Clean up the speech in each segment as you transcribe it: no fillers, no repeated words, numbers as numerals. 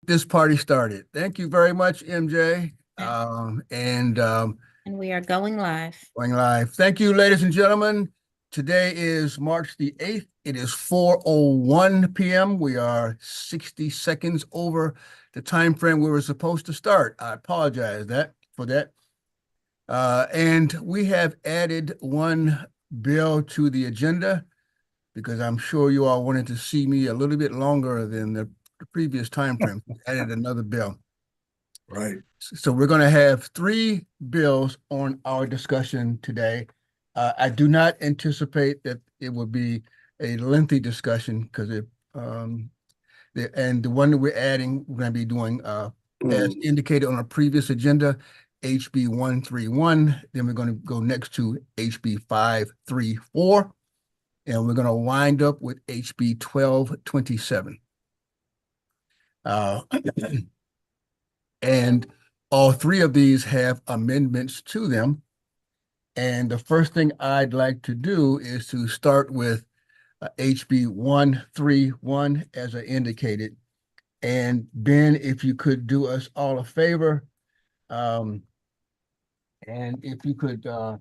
this party started. Thank you very much, MJ. Yeah. And And we are going live. Going live. Thank you, ladies and gentlemen. Today is March the 8th. It is 4:01 p.m. We are 60 seconds over the time frame we were supposed to start. I apologize for that. And we have added one bill to the agenda because I'm sure you all wanted to see me a little bit longer than the previous time frame. We added another bill. Right. So we're going to have three bills on our discussion today. I do not anticipate that it will be a lengthy discussion because the one that we're adding, we're going to be doing as indicated on a previous agenda, HB 131. Then we're going to go next to HB 534, and we're going to wind up with HB 1227. And all three of these have amendments to them. And the first thing I'd like to do is to start with HB 131, as I indicated. And Ben, if you could do us all a favor, and if you could, well,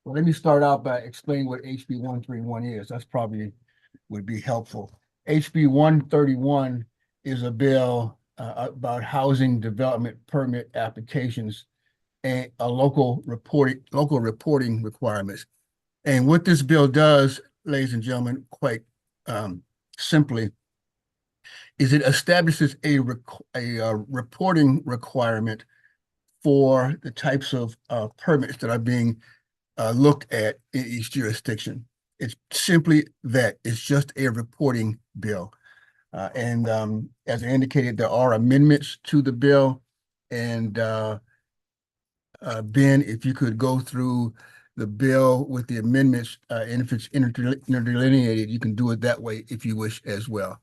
let me start out by explaining what HB 131 is. That's probably would be helpful. HB 131 is a bill about housing development permit applications and local reporting requirements. And what this bill does, ladies and gentlemen, quite simply, is it establishes a reporting requirement for the types of permits that are being looked at in each jurisdiction. It's simply that. It's just a reporting bill. And as I indicated, there are amendments to the bill. And Ben, if you could go through the bill with the amendments, and if it's interdelineated, you can do it that way if you wish as well.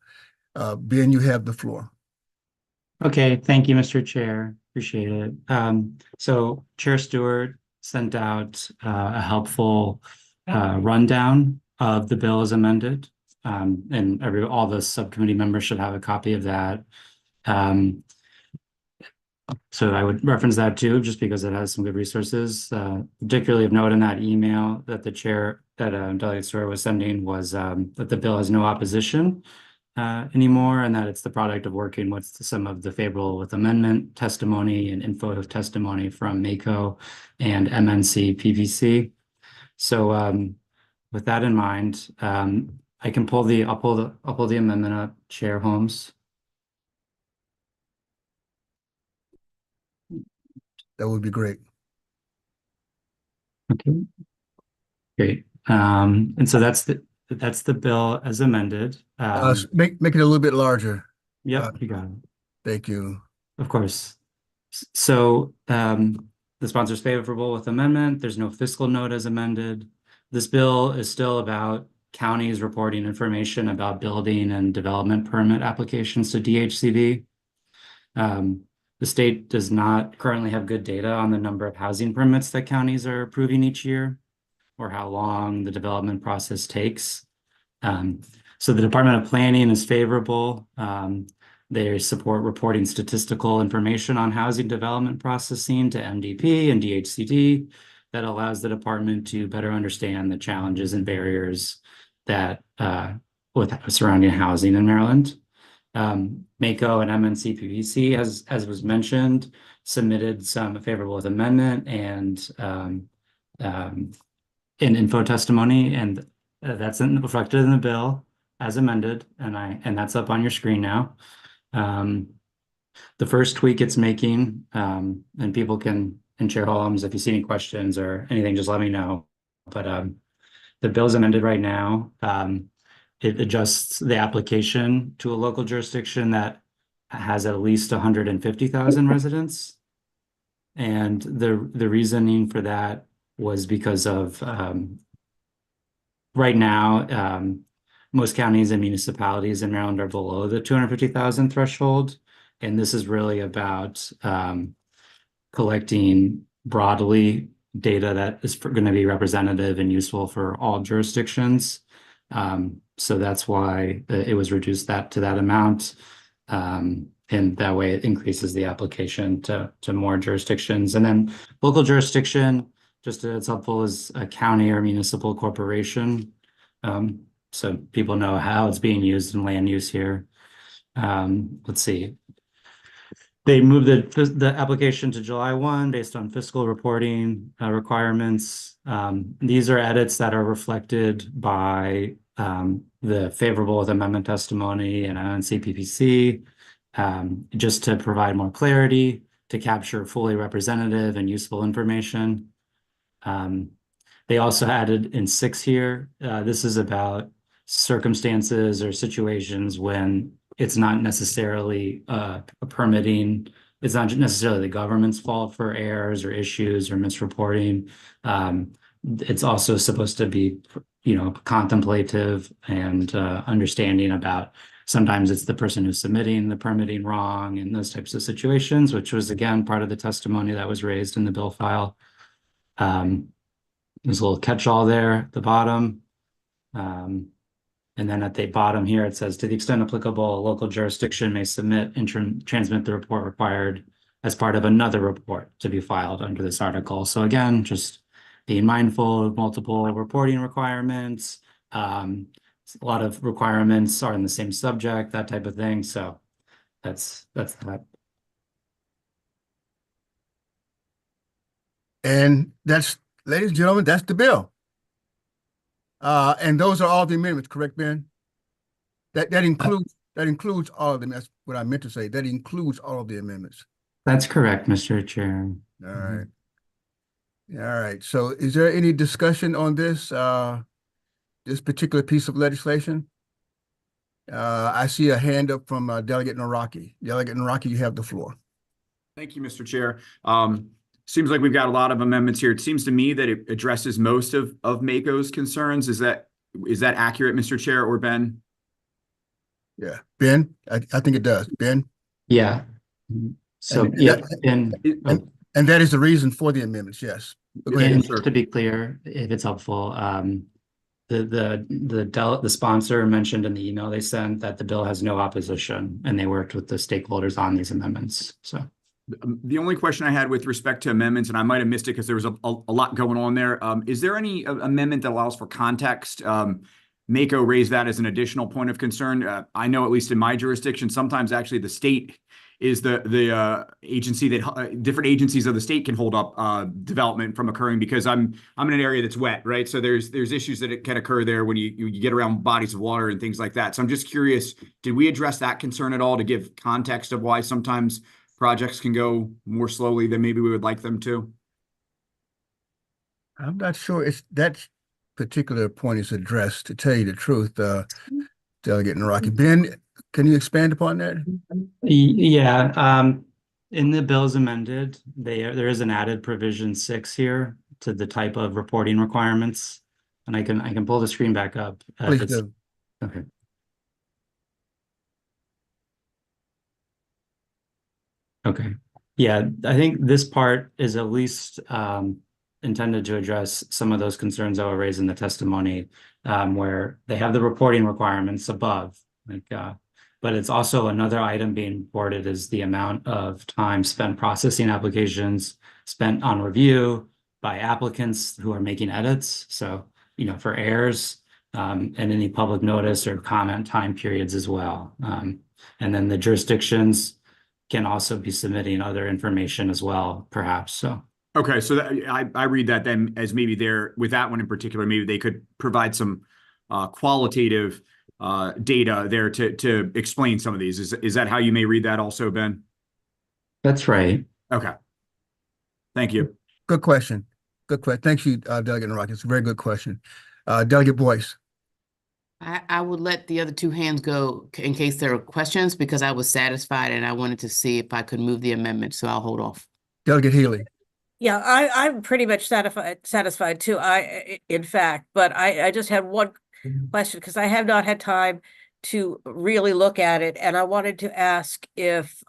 Ben, you have the floor. Okay, thank you, Mr. Chair. Appreciate it. So Chair Stewart sent out a helpful rundown of the bill as amended. And all the subcommittee members should have a copy of that. So I would reference that too, just because it has some good resources. Particularly of note in that email that the chair, that Delegate Stewart was sending was that the bill has no opposition anymore, and that it's the product of working with some of the favorable with amendment testimony and info testimony from MACO and MNC PVC. So with that in mind, I can pull the I'll pull the amendment up, Chair Holmes. That would be great. Okay. Great. And so that's the bill as amended. Make it a little bit larger. Yep, you got it. Thank you. Of course. So the sponsor's favorable with amendment. There's no fiscal note as amended. This bill is still about counties reporting information about building and development permit applications to DHCD. The state does not currently have good data on the number of housing permits that counties are approving each year, or how long the development process takes. So the Department of Planning is favorable. They support reporting statistical information on housing development processing to MDP and DHCD that allows the department to better understand the challenges and barriers that with surrounding housing in Maryland. MACO and MNC PVC, as was mentioned, submitted some favorable with amendment and in info testimony, and that's reflected in the bill as amended, and that's up on your screen now. The first tweak it's making, and people can, and Chair Holmes, if you see any questions or anything, just let me know. But the bill's amended right now. It adjusts the application to a local jurisdiction that has at least 150,000 residents. And the reasoning for that was because of right now, most counties and municipalities in Maryland are below the 250,000 threshold. And this is really about collecting broadly data that is going to be representative and useful for all jurisdictions. So that's why it was reduced to that amount. And that way it increases the application to more jurisdictions. And then local jurisdiction, just as helpful as a county or municipal corporation. So people know how it's being used in land use here. Let's see. They moved the application to July 1 based on fiscal reporting requirements. These are edits that are reflected by the favorable with amendment testimony and CPPC, just to provide more clarity, to capture fully representative and useful information. They also added in 6 here. This is about circumstances or situations when it's not necessarily a permitting. It's not necessarily the government's fault for errors or issues or misreporting. It's also supposed to be, contemplative and understanding about sometimes it's the person who's submitting the permitting wrong and those types of situations, which was, again, part of the testimony that was raised in the bill file. There's a little catch-all there at the bottom. And then at the bottom here, it says, to the extent applicable, a local jurisdiction may submit and transmit the report required as part of another report to be filed under this article. So again, just being mindful of multiple reporting requirements. A lot of requirements are in the same subject, that type of thing. So that's that. And that's, ladies and gentlemen, that's the bill. And those are all the amendments, correct, Ben? That includes all of them. That's what I meant to say. That includes all of the amendments. That's correct, Mr. Chair. All right. All right. So is there any discussion on this particular piece of legislation? I see a hand up from Delegate Naraki. Delegate Naraki, you have the floor. Thank you, Mr. Chair. Seems like we've got a lot of amendments here. It seems to me that it addresses most of Mako's concerns. Is that accurate, Mr. Chair or Ben? Yeah, Ben, I think it does. Ben? Yeah. So, and that is the reason for the amendments, yes. Go ahead. And just to be clear, if it's helpful, the sponsor mentioned in the email they sent that the bill has no opposition, and they worked with the stakeholders on these amendments. So the only question I had with respect to amendments, and I might have missed it because there was a lot going on there. Is there any amendment that allows for context? Mako raised that as an additional point of concern. I know, at least in my jurisdiction, sometimes actually the state is the agency that different agencies of the state can hold up development from occurring, because I'm in an area that's wet, right? So there's issues that can occur there when you get around bodies of water and things like that. So I'm just curious, did we address that concern at all to give context of why sometimes projects can go more slowly than maybe we would like them to? I'm not sure it's that particular point is addressed, to tell you the truth, Delegate Naraki. Ben, can you expand upon that? Yeah, in the bill as amended, there is an added provision 6 here to the type of reporting requirements, and I can pull the screen back up. Please do. Okay. Okay. Yeah, I think this part is at least intended to address some of those concerns that were raised in the testimony, where they have the reporting requirements above, but it's also another item being reported is the amount of time spent processing applications, spent on review by applicants who are making edits. So, for errors, and any public notice or comment time periods as well. And then the jurisdictions can also be submitting other information as well, perhaps. So. Okay, so I read that then as maybe with that one in particular, maybe they could provide some qualitative data there to explain some of these. Is that how you may read that also, Ben? That's right. Okay. Thank you. Good question. Good question. Thank you, Delegate Naraki. It's a very good question. Delegate Boyce. I would let the other 2 hands go in case there are questions, because I was satisfied and I wanted to see if I could move the amendment, so I'll hold off. Delegate Healy. Yeah, I'm pretty much satisfied too. In fact, but I just had one question, because I have not had time to really look at it, and I wanted to ask if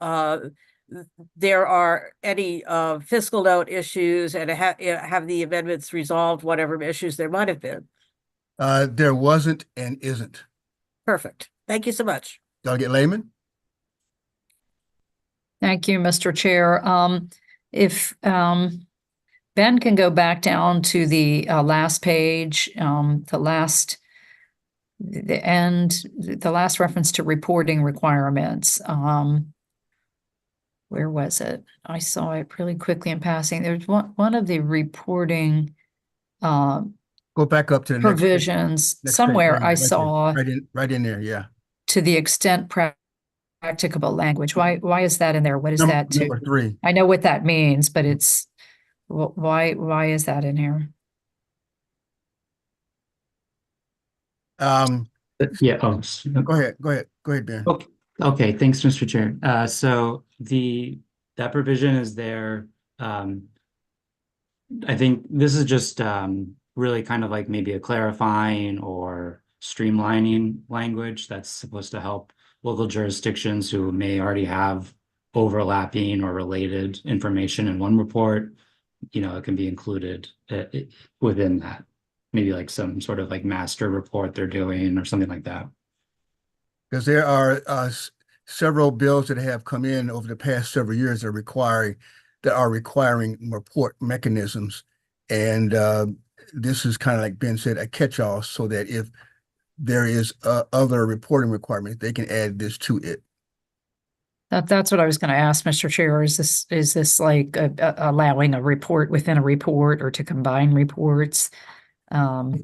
there are any fiscal note issues, and have the amendments resolved whatever issues there might have been. There wasn't and isn't. Perfect. Thank you so much. Delegate Lehman. Thank you, Mr. Chair. If Ben can go back down to the last page, the last reference to reporting requirements. Where was it? I saw it really quickly in passing. There's one of the reporting Go back up to the next page. provisions. Next page, Somewhere right I there, saw right in there, yeah. to the extent practicable language. Why is that in there? What is that to? Number 3. I know what that means, but it's why is that in here? Yeah, oh, Go ahead, Ben. okay, thanks, Mr. Chair. So that provision is there. I think this is just really kind of like maybe a clarifying or streamlining language that's supposed to help local jurisdictions who may already have overlapping or related information in one report. It can be included within that. Maybe like some sort of like master report they're doing or something like that. Because there are several bills that have come in over the past several years that are requiring report mechanisms. And this is kind of like Ben said, a catch-all, so that if there is other reporting requirements, they can add this to it. That's what I was going to ask, Mr. Chair. Is this like allowing a report within a report or to combine reports? So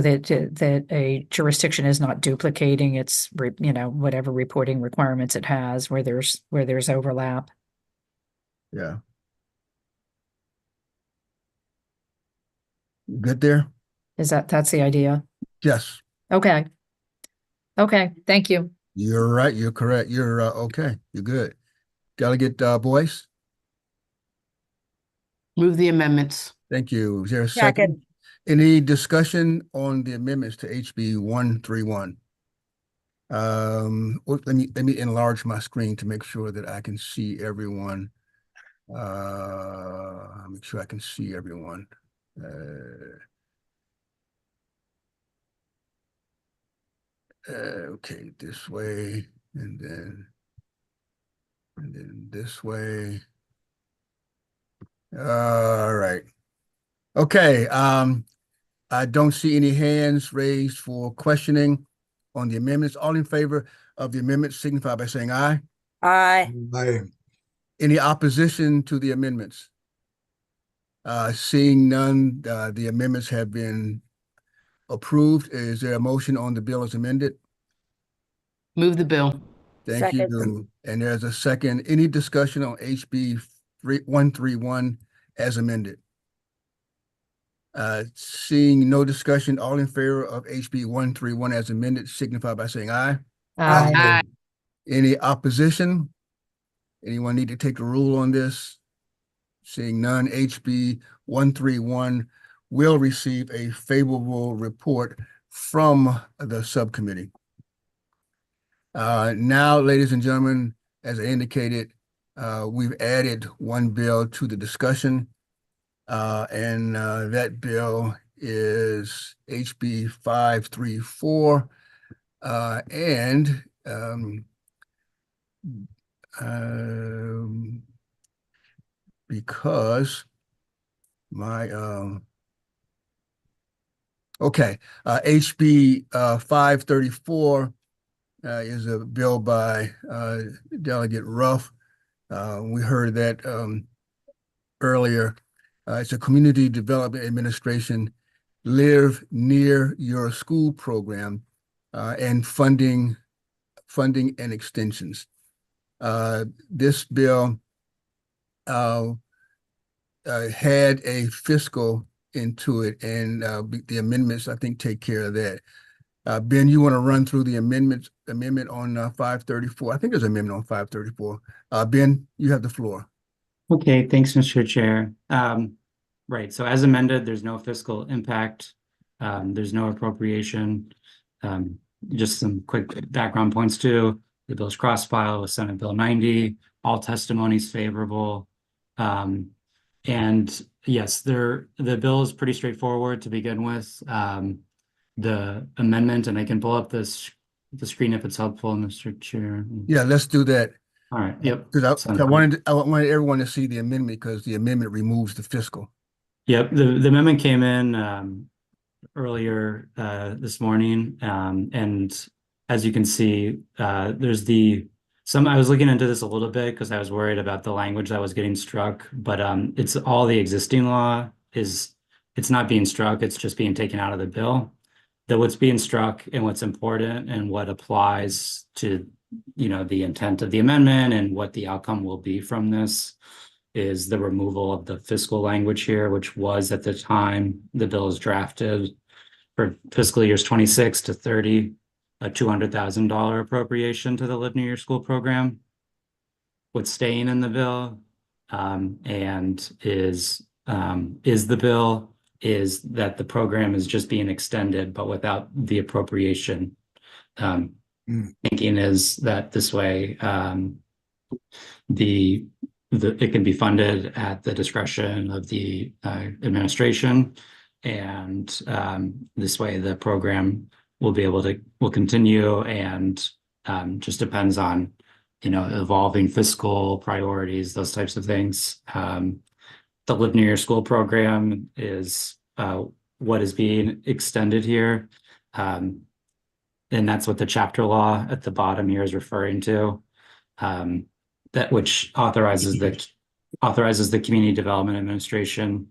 that a jurisdiction is not duplicating its, whatever reporting requirements it has where there's overlap. Yeah. Good there? That's the idea? Yes. Okay. Okay, thank you. You're right. You're correct. You're okay. You're good. Delegate Boyce? Move the amendments. Thank you. Is there a second? Any discussion on the amendments to HB 131? Let me enlarge my screen to make sure that I can see everyone. Make sure I can see everyone. Okay, this way, and then this way. All right. Okay. I don't see any hands raised for questioning on the amendments. All in favor of the amendments signify by saying aye. Aye. Any opposition to the amendments? Seeing none, the amendments have been approved. Is there a motion on the bill as amended? Move the bill. Thank you. And there's a second. Any discussion on HB 131 as amended? Seeing no discussion, all in favor of HB 131 as amended signify by saying aye. Aye. Aye. Any opposition? Anyone need to take a rule on this? Seeing none, HB 131 will receive a favorable report from the subcommittee. Now, ladies and gentlemen, as I indicated, we've added one bill to the discussion, and that bill is HB 534, because my HB 534 is a bill by Delegate Ruff. We heard that earlier. It's a Community Development Administration Live Near Your School program and funding and extensions. This bill had a fiscal into it, and the amendments, I think, take care of that. Ben, you want to run through the amendment on 534? I think there's an amendment on 534. Ben, you have the floor. Okay, thanks, Mr. Chair. Right, so as amended, there's no fiscal impact. There's no appropriation. Just some quick background points too. The bill's cross-filed with Senate Bill 90, all testimonies favorable. And yes, the bill is pretty straightforward to begin with. The amendment, and I can pull up the the screen if it's helpful, Mr. Chair. Yeah, let's do that. All right, yep. Because Sounds I good. wanted everyone to see the amendment because the amendment removes the fiscal. Yep, the amendment came in earlier this morning. And as you can see, there's I was looking into this a little bit because I was worried about the language that was getting struck, but it's all the existing law it's not being struck, it's just being taken out of the bill. That what's being struck and what's important and what applies to, the intent of the amendment and what the outcome will be from this is the removal of the fiscal language here, which was at the time the bill is drafted for fiscal years 26 to 30, a $200,000 appropriation to the Live Near Your School program. What's staying in the bill and is the bill is that the program is just being extended, but without the appropriation. Thinking is that this way it can be funded at the discretion of the administration, and this way the program will continue, and just depends on evolving fiscal priorities, those types of things. The Live Near Your School program is what is being extended here, and that's what the chapter law at the bottom here is referring to. That which authorizes the Community Development Administration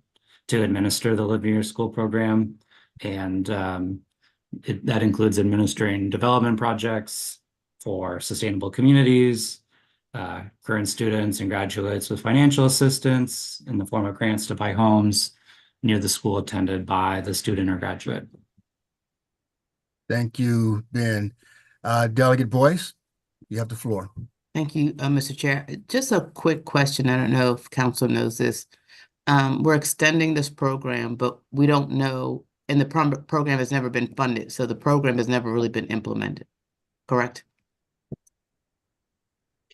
to administer the Live Near Your School program, and that includes administering development projects for sustainable communities, current students and graduates with financial assistance in the form of grants to buy homes near the school attended by the student or graduate. Thank you, Ben. Delegate Boyce, you have the floor. Thank you, Mr. Chair. Just a quick question. I don't know if council knows this. We're extending this program, but we don't know, and the program has never been funded, so the program has never really been implemented, correct?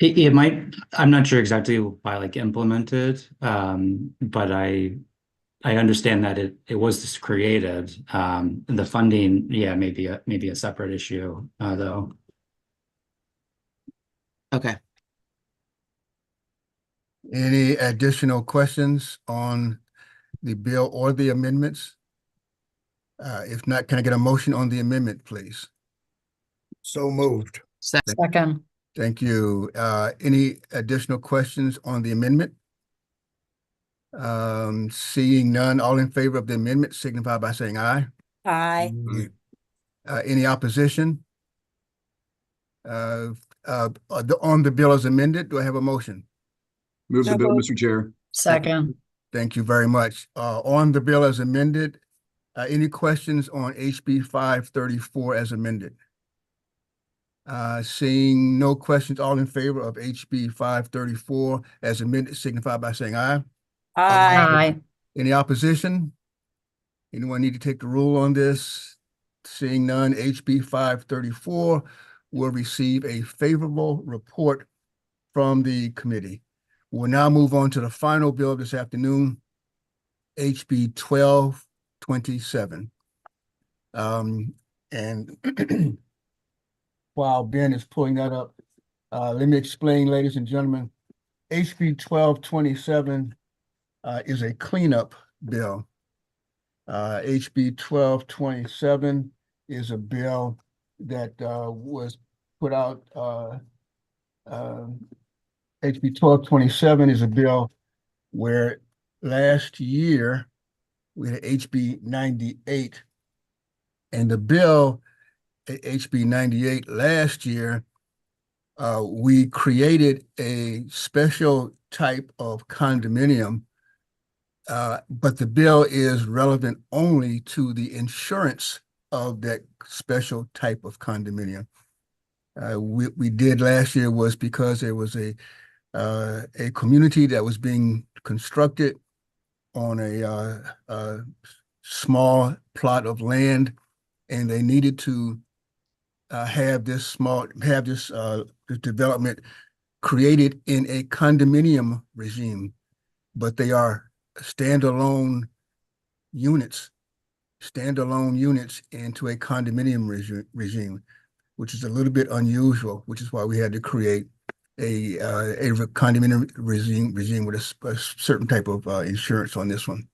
It might, I'm not sure exactly by implemented, but I understand that it was just created. The funding, yeah, maybe a separate issue, though. Okay. Any additional questions on the bill or the amendments? If not, can I get a motion on the amendment, please? So moved. Second. Thank you. Any additional questions on the amendment? Seeing none, all in favor of the amendment signify by saying aye. Aye. Any opposition? On the bill as amended, do I have a motion? Move the bill, moved. Mr. Chair. Second. Thank you very much. On the bill as amended, any questions on HB 534 as amended? Seeing no questions, all in favor of HB 534 as amended signify by saying aye. Aye. Aye. Any opposition? Anyone need to take the rule on this? Seeing none, HB 534 will receive a favorable report from the committee. We'll now move on to the final bill this afternoon, HB 1227. And while Ben is pulling that up, let me explain, ladies and gentlemen. HB 1227 is a cleanup bill. HB 1227 is a bill that was put out. HB 1227 is a bill where last year we had HB 98, and the bill HB 98 last year, we created a special type of condominium, but the bill is relevant only to the insurance of that special type of condominium. We did last year was because there was a community that was being constructed on a small plot of land, and they needed to have this development created in a condominium regime, but they are standalone units into a condominium regime. which is a little bit unusual, which is why we had to create a condominium regime with a certain type of insurance on this one.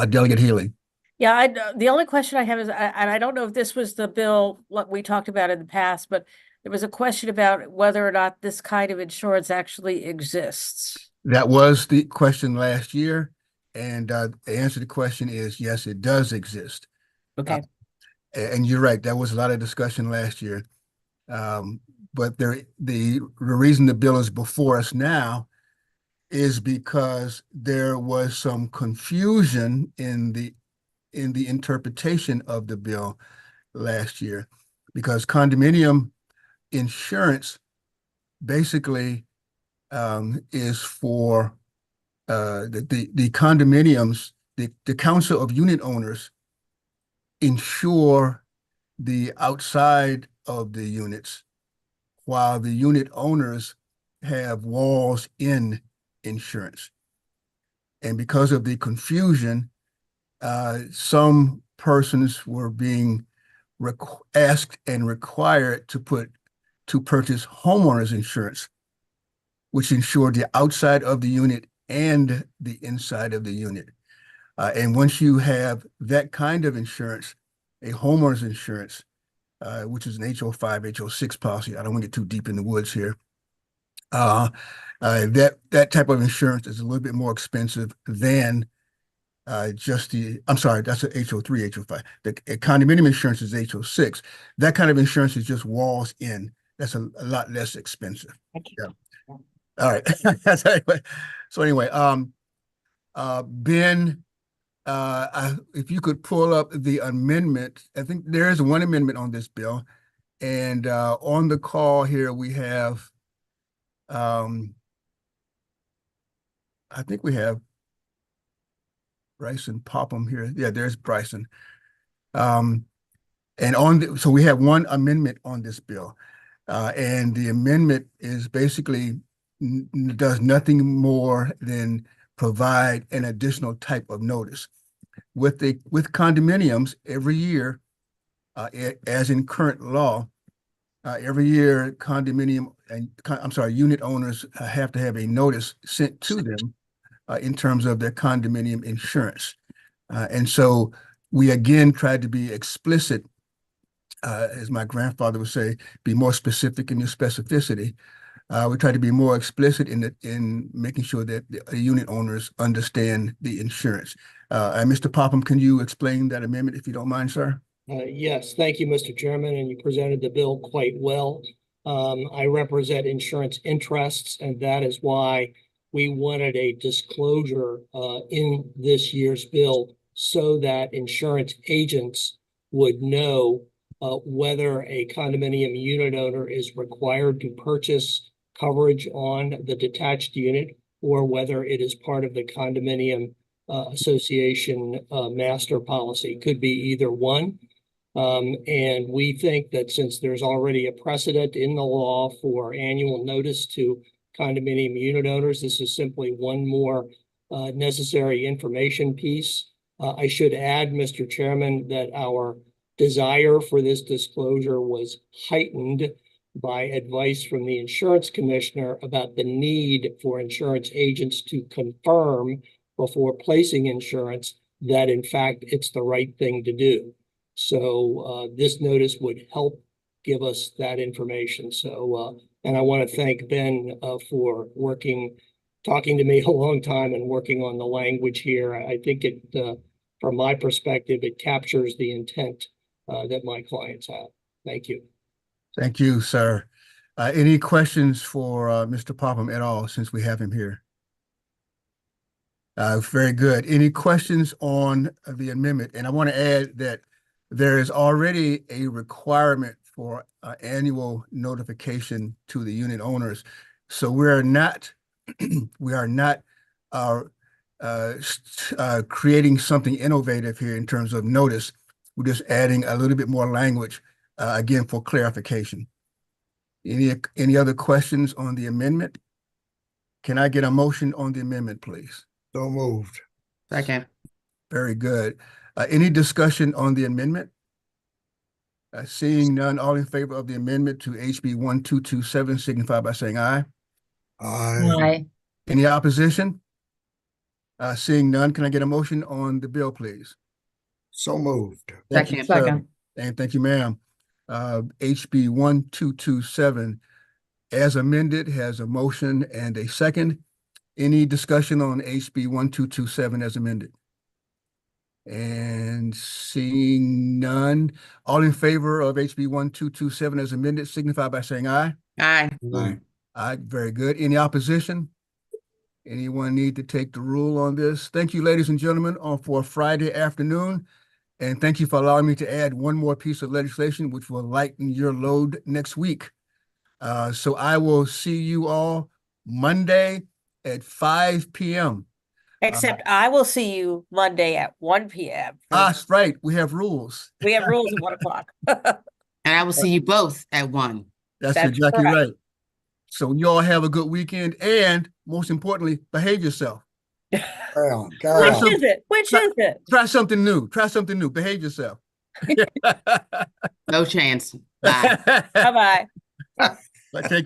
Delegate Healy. Yeah, the only question I have is, and I don't know if this was the bill, what we talked about in the past, but there was a question about whether or not this kind of insurance actually exists. That was the question last year, and the answer to the question is yes, it does exist. Okay. And you're right, there was a lot of discussion last year. But the reason the bill is before us now is because there was some confusion in the interpretation of the bill last year, because condominium insurance basically is for the condominiums, the council of unit owners insure the outside of the units, while the unit owners have walls in insurance. And because of the confusion, some persons were being asked and required to purchase homeowners insurance, which insured the outside of the unit and the inside of the unit. And once you have that kind of insurance, a homeowners insurance, which is an HO5, HO6 policy, I don't want to get too deep in the woods here. That type of insurance is a little bit more expensive than I'm sorry, that's a HO3, HO5. The condominium insurance is HO6. That kind of insurance is just walls in. That's a lot less expensive. Yeah. All right. So anyway, Ben, if you could pull up the amendment, I think there is one amendment on this bill, and on the call here we have, I think we have Bryson Popham here. Yeah, there's Bryson. And so we have one amendment on this bill, and the amendment is basically does nothing more than provide an additional type of notice. With condominiums, every year, as in current law, every year unit owners have to have a notice sent to them in terms of their condominium insurance. And so we again tried to be explicit, as my grandfather would say, be more specific in your specificity. We try to be more explicit in making sure that the unit owners understand the insurance. And Mr. Popham, can you explain that amendment if you don't mind, sir? Yes, thank you, Mr. Chairman, and you presented the bill quite well. I represent insurance interests, and that is why we wanted a disclosure in this year's bill so that insurance agents would know whether a condominium unit owner is required to purchase coverage on the detached unit or whether it is part of the condominium association master policy. Could be either one. And we think that since there's already a precedent in the law for annual notice to condominium unit owners, this is simply one more necessary information piece. I should add, Mr. Chairman, that our desire for this disclosure was heightened by advice from the insurance commissioner about the need for insurance agents to confirm before placing insurance that in fact it's the right thing to do. So this notice would help give us that information. So, and I want to thank Ben for talking to me a long time and working on the language here. I think from my perspective, it captures the intent that my clients have. Thank you. Thank you, sir. Any questions for Mr. Popham at all, since we have him here? Very good. Any questions on the amendment? And I want to add that there is already a requirement for annual notification to the unit owners. So we are not creating something innovative here in terms of notice. We're just adding a little bit more language, again, for clarification. Any other questions on the amendment? Can I get a motion on the amendment, please? So moved. Second. Very good. Any discussion on the amendment? Seeing none, all in favor of the amendment to HB 1227 signify by saying aye. Aye. Any opposition? Seeing none, can I get a motion on the bill, please? So moved. Thank you, Second. sir. Second. And thank you, ma'am. HB 1227 as amended has a motion and a second. Any discussion on HB 1227 as amended? And seeing none, all in favor of HB 1227 as amended signify by saying aye. Aye. Aye. Aye, very good. Any opposition? Anyone need to take the rule on this? Thank you, ladies and gentlemen, for Friday afternoon. And thank you for allowing me to add one more piece of legislation, which will lighten your load next week. So I will see you all Monday at 5 p.m. Except I will see you Monday at 1 p.m. That's right. We have rules. We have rules at 1 o'clock. And I will see you both at 1. That's That's exactly correct. right. So you all have a good weekend and most importantly, behave yourself. Carry on, carry Which on. is it? Which is it? Try something new. Try something new. Behave yourself. No chance. Bye. Bye-bye. Take